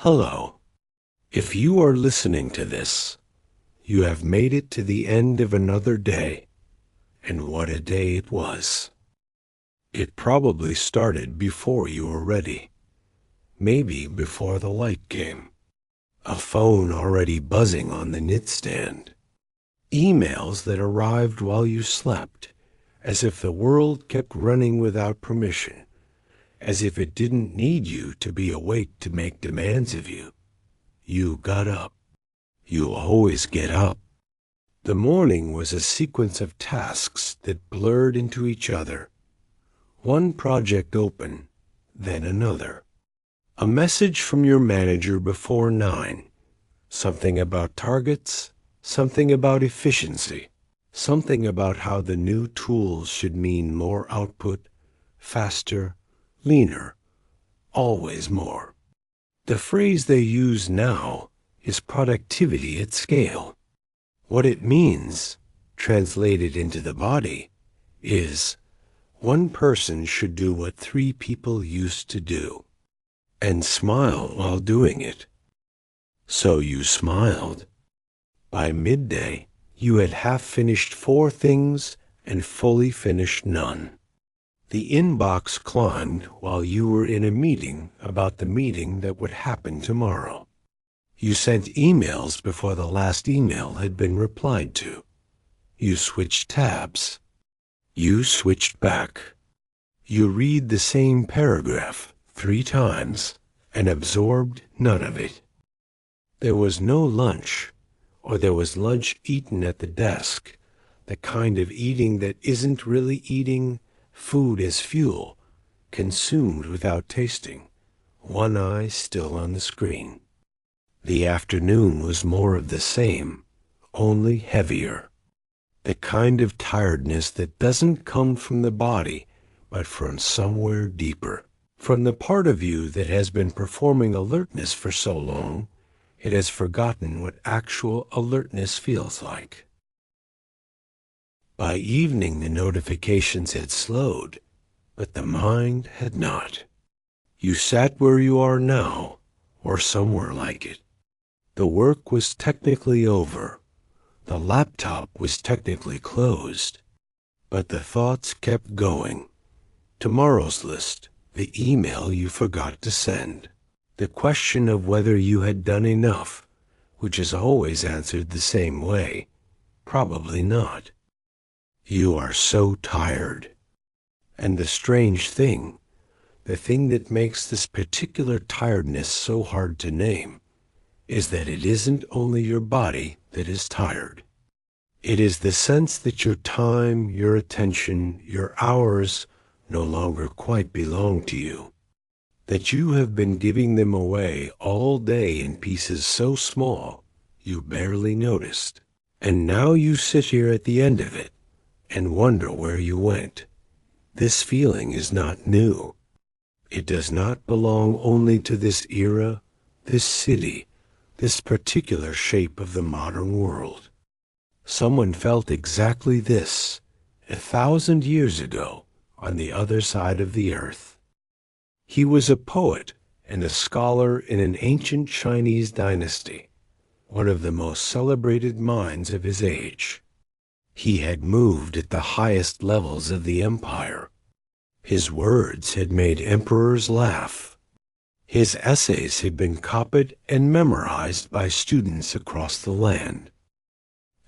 Hello. If you are listening to this, you have made it to the end of another day, and what a day it was. It probably started before you were ready, maybe before the light came. A phone already buzzing on the nightstand. Emails that arrived while you slept, as if the world kept running without permission, as if it didn't need you to be awake to make demands of you. You got up. You always get up. The morning was a sequence of tasks that blurred into each other. One project open, then another. A message from your manager before 9. Something about targets, something about efficiency, something about how the new tools should mean more output, faster, leaner, always more. The phrase they use now is productivity at scale. What it means, translated into the body, is one person should do what 3 people used to do, and smile while doing it. So you smiled. By midday, you had half finished 4 things and fully finished none. The inbox climbed while you were in a meeting about the meeting that would happen tomorrow. You sent emails before the last email had been replied to. You switched tabs. You switched back. You read the same paragraph 3 times and absorbed none of it. There was no lunch, or there was lunch eaten at the desk, the kind of eating that isn't really eating, food as fuel, consumed without tasting, one eye still on the screen. The afternoon was more of the same, only heavier. The kind of tiredness that doesn't come from the body, but from somewhere deeper. From the part of you that has been performing alertness for so long, it has forgotten what actual alertness feels like. By evening, the notifications had slowed, but the mind had not. You sat where you are now, or somewhere like it. The work was technically over. The laptop was technically closed. But the thoughts kept going. Tomorrow's list, the email you forgot to send, the question of whether you had done enough, which is always answered the same way, probably not. You are so tired. And the strange thing, the thing that makes this particular tiredness so hard to name, is that it isn't only your body that is tired. It is the sense that your time, your attention, your hours no longer quite belong to you. That you have been giving them away all day in pieces so small you barely noticed. And now you sit here at the end of it and wonder where you went. This feeling is not new. It does not belong only to this era, this city, this particular shape of the modern world. Someone felt exactly this 1,000 years ago on the other side of the earth. He was a poet and a scholar in an ancient Chinese dynasty, one of the most celebrated minds of his age. He had moved at the highest levels of the empire. His words had made emperors laugh. His essays had been copied and memorized by students across the land.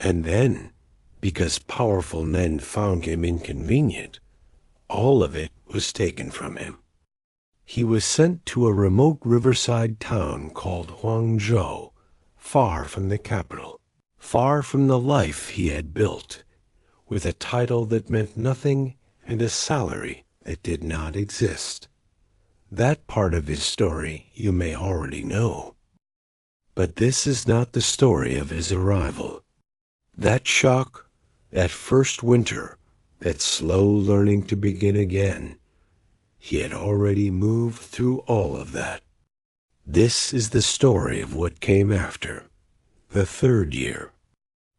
And then, because powerful men found him inconvenient, all of it was taken from him. He was sent to a remote riverside town called Huangzhou, far from the capital, far from the life he had built, with a title that meant nothing and a salary that did not exist. That part of his story you may already know. But this is not the story of his arrival. That shock, that first winter, that slow learning to begin again, he had already moved through all of that. This is the story of what came after, the 3rd year.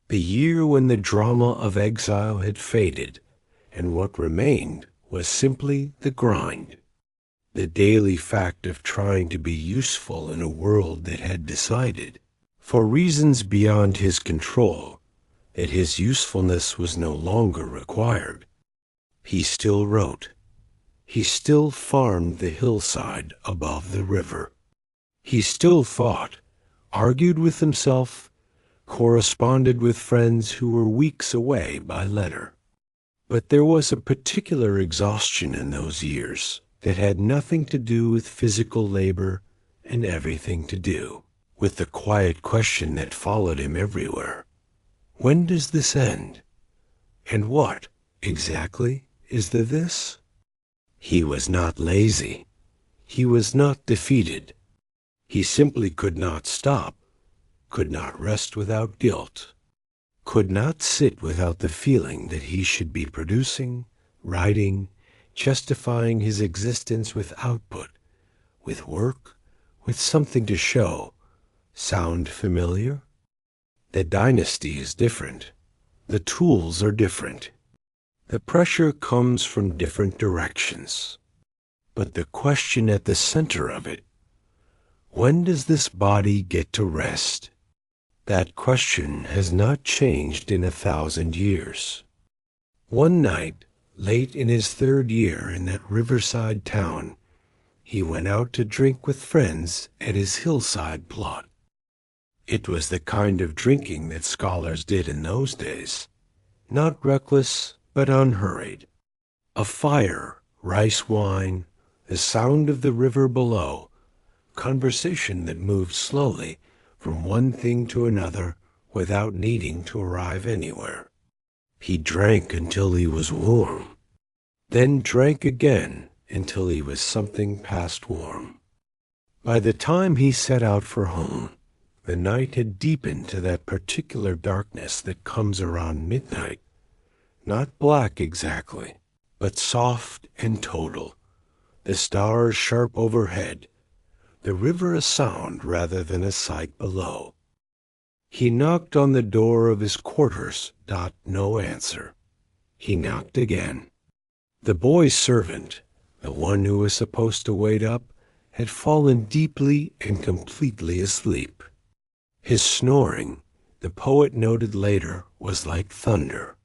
The year when the drama of exile had faded, and what remained was simply the grind. the daily fact of trying to be useful in a world that had decided, for reasons beyond his control, that his usefulness was no longer required. He still wrote. He still farmed the hillside above the river. He still thought, argued with himself, corresponded with friends who were weeks away by letter. But there was a particular exhaustion in those years that had nothing to do with physical labor and everything to do with the quiet question that followed him everywhere. When does this end? And what, exactly, is the this? He was not lazy. He was not defeated. He simply could not stop, could not rest without guilt, could not sit without the feeling that he should be producing, writing, justifying his existence with output, with work, with something to show. Sound familiar? The dynasty is different. The tools are different. The pressure comes from different directions. But the question at the center of it, when does this body get to rest? That question has not changed in 1,000 years. One night, late in his 3rd year in that riverside town, he went out to drink with friends at his hillside plot. It was the kind of drinking that scholars did in those days, not reckless but unhurried. A fire, rice wine, the sound of the river below, conversation that moved slowly from one thing to another without needing to arrive anywhere. He drank until he was warm, then drank again until he was something past warm. By the time he set out for home, the night had deepened to that particular darkness that comes around midnight, not black exactly, but soft and total, the stars sharp overhead, the river a sound rather than a sight below. He knocked on the door of his quarters, no answer. He knocked again. The boy's servant, the one who was supposed to wait up, had fallen deeply and completely asleep. His snoring, the poet noted later, was like thunder.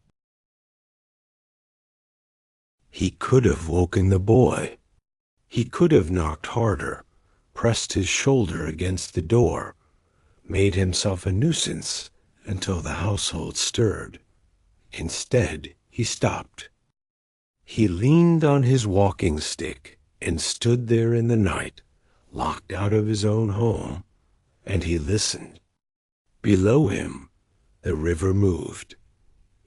He could have woken the boy. He could have knocked harder, pressed his shoulder against the door, made himself a nuisance until the household stirred. Instead, he stopped. He leaned on his walking stick and stood there in the night, locked out of his own home, and he listened. Below him, the river moved.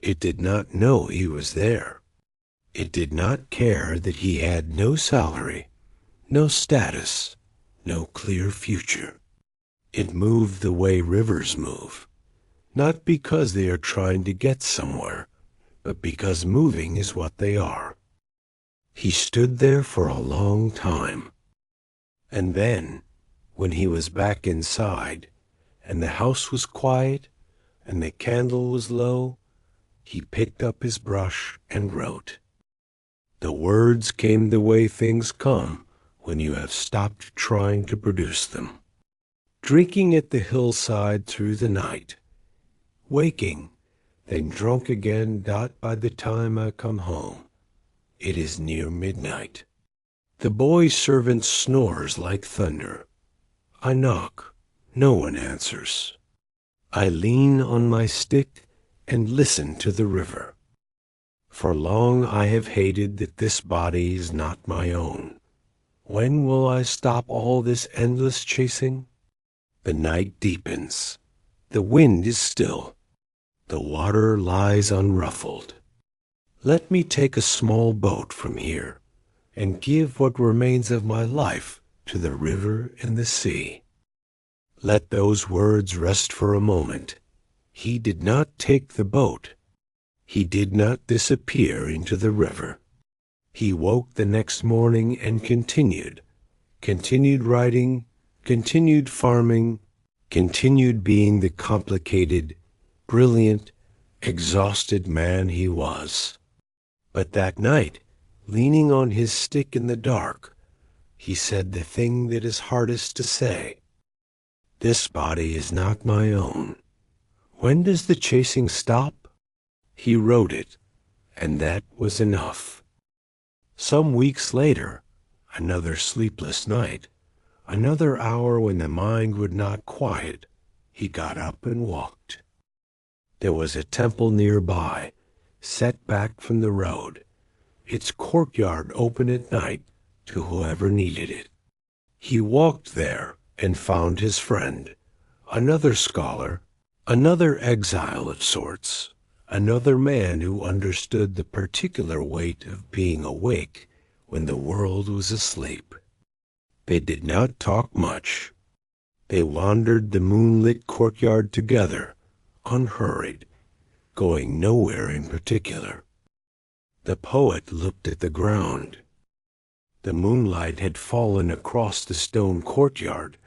It did not know he was there. It did not care that he had no salary, no status, no clear future. It moved the way rivers move, not because they are trying to get somewhere, but because moving is what they are. He stood there for a long time. And then, when he was back inside, and the house was quiet, and the candle was low, he picked up his brush and wrote. The words came the way things come when you have stopped trying to produce them. Drinking at the hillside through the night, waking, then drunk again. By the time I come home, it is near midnight. The boy's servant snores like thunder. I knock. No one answers. I lean on my stick and listen to the river. For long I have hated that this body is not my own. When will I stop all this endless chasing? The night deepens. The wind is still. The water lies unruffled. Let me take a small boat from here and give what remains of my life to the river and the sea. Let those words rest for a moment. He did not take the boat. He did not disappear into the river. He woke the next morning and continued writing, continued farming, continued being the complicated, brilliant, exhausted man he was. But that night, leaning on his stick in the dark, he said the thing that is hardest to say. This body is not my own. When does the chasing stop? He wrote it, and that was enough. Some weeks later, another sleepless night, another hour when the mind would not quiet, he got up and walked. There was a temple nearby, set back from the road, its courtyard open at night to whoever needed it. He walked there and found his friend, another scholar, another exile of sorts, another man who understood the particular weight of being awake when the world was asleep. They did not talk much. They wandered the moonlit courtyard together, unhurried, going nowhere in particular. The poet looked at the ground. The moonlight had fallen across the stone courtyard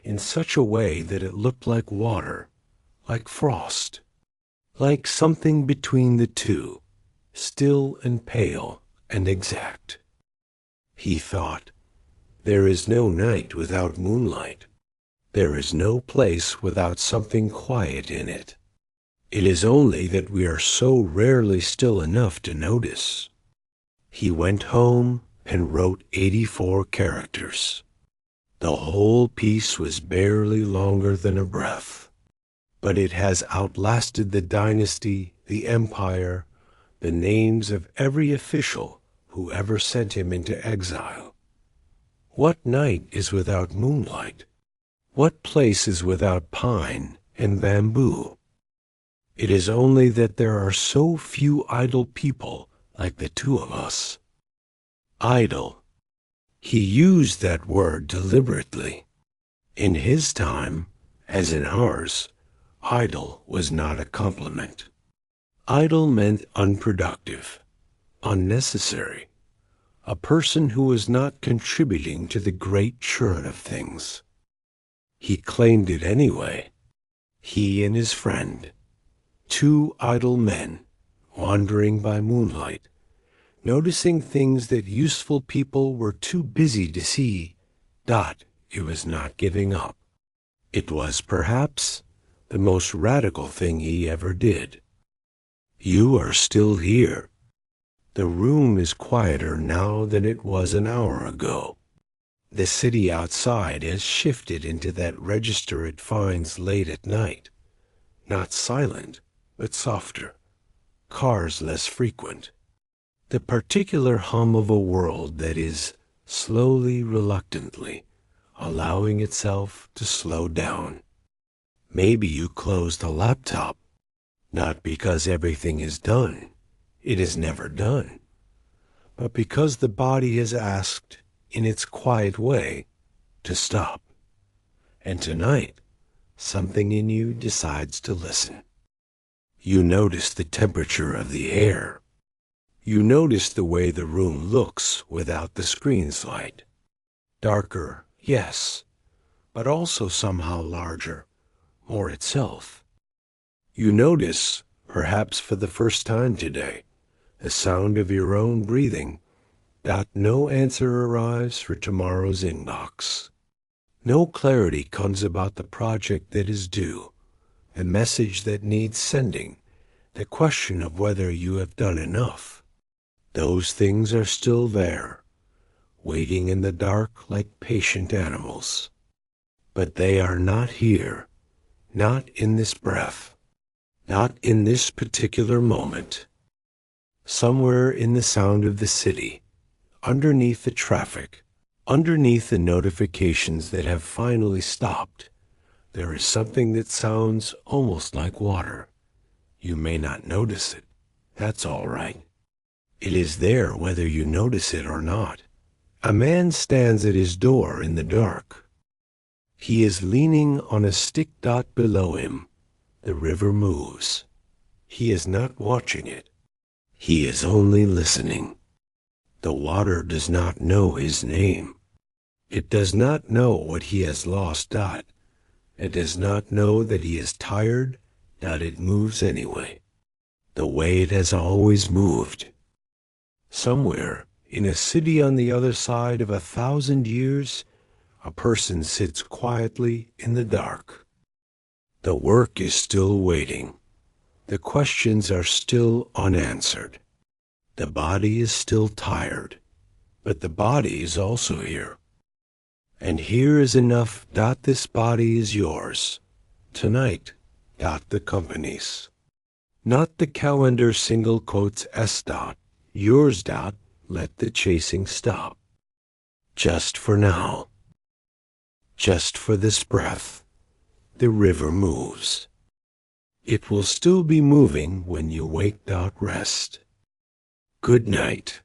in such a way that it looked like water, like frost, like something between the two, still and pale and exact. He thought, there is no night without moonlight. There is no place without something quiet in it. It is only that we are so rarely still enough to notice. He went home and wrote 84 characters. The whole piece was barely longer than a breath, but it has outlasted the dynasty, the empire, the names of every official who ever sent him into exile. What night is without moonlight? What place is without pine and bamboo? It is only that there are so few idle people like the two of us. Idle. He used that word deliberately. In his time, as in ours, idle was not a compliment. Idle meant unproductive, unnecessary, a person who was not contributing to the great churn of things. He claimed it anyway. He and his friend, two idle men, wandering by moonlight, noticing things that useful people were too busy to see. It was not giving up. It was, perhaps, the most radical thing he ever did. You are still here. The room is quieter now than it was an hour ago. The city outside has shifted into that register it finds late at night. Not silent, but softer. Cars less frequent. The particular hum of a world that is, slowly, reluctantly, allowing itself to slow down. Maybe you close the laptop, not because everything is done. It is never done. But because the body has asked, in its quiet way, to stop. And tonight, something in you decides to listen. You notice the temperature of the air. You notice the way the room looks without the screen's light. Darker, yes, but also somehow larger, more itself. You notice, perhaps for the first time today, the sound of your own breathing. No answer arrives for tomorrow's inbox. No clarity comes about the project that is due, the message that needs sending, the question of whether you have done enough. Those things are still there, waiting in the dark like patient animals. But they are not here, not in this breath, not in this particular moment. Somewhere in the sound of the city, underneath the traffic, underneath the notifications that have finally stopped, there is something that sounds almost like water. You may not notice it. That's all right. It is there whether you notice it or not. A man stands at his door in the dark. He is leaning on a stick dot below him. The river moves. He is not watching it. He is only listening. The water does not know his name. It does not know what he has lost. It does not know that he is tired. It moves anyway, the way it has always moved. Somewhere In a city on the other side of 1,000 years, a person sits quietly in the dark. The work is still waiting. The questions are still unanswered. The body is still tired, but the body is also here. And here is enough that this body is yours. Tonight, the company's. Not the calendar single quotes S. Yours. Let the chasing stop. Just for now. Just for this breath. The river moves. It will still be moving when you wake. Rest. Good night.